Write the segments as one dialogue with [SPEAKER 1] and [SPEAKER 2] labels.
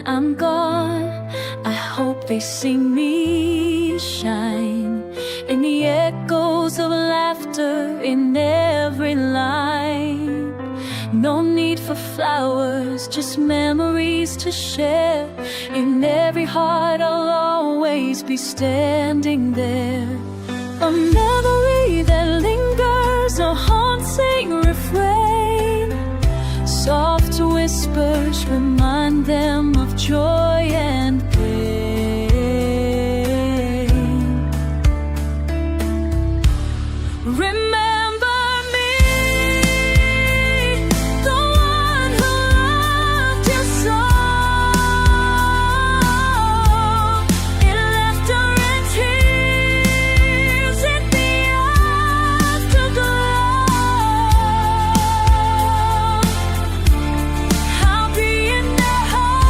[SPEAKER 1] when I'm gone, I hope they see me shine in the echoes of laughter in every line. No need for flowers, just memories to share. In every heart I'll always be standing there. A memory that lingers, a haunting refrain. Soft whispers remind them of joy and pain. Remember me, the one who loved you so. In laughter and tears, in the afterglow, I'll be in their hearts,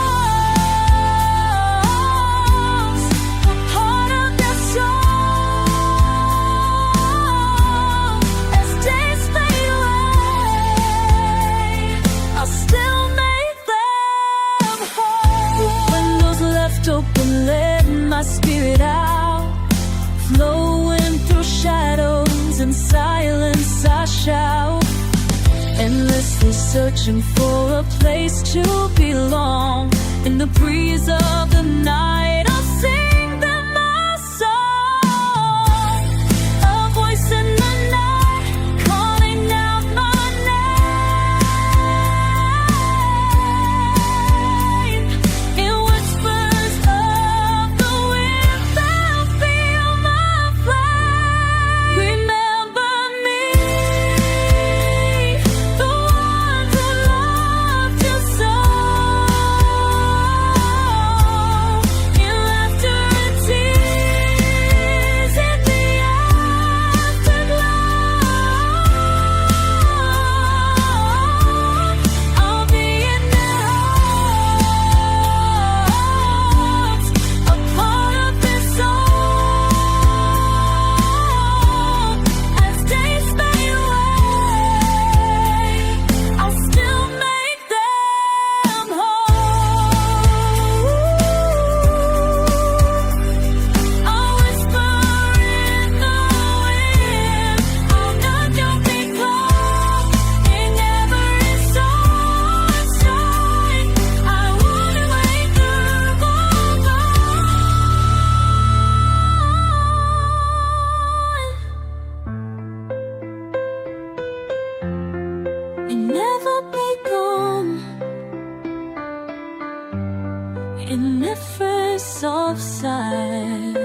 [SPEAKER 1] a part of their soul. As days fade away, I'll still make them whole. Windows left open, let my spirit out, flowing through shadows and silence I shout. Endlessly searching for a place to belong. In the breeze of the night, I'll sing them my song. A voice in the night, calling out my name. In whispers of the wind, they'll feel my flame. Remember me, the one who loved you so. In laughter and tears, in the afterglow, I'll be in their hearts, a part of their soul. As days fade away, I'll still make them whole. I'll whisper in the wind, I'll nudge your feet close. In every sunshine, I wanna wake up and never be gone. In the first of sight,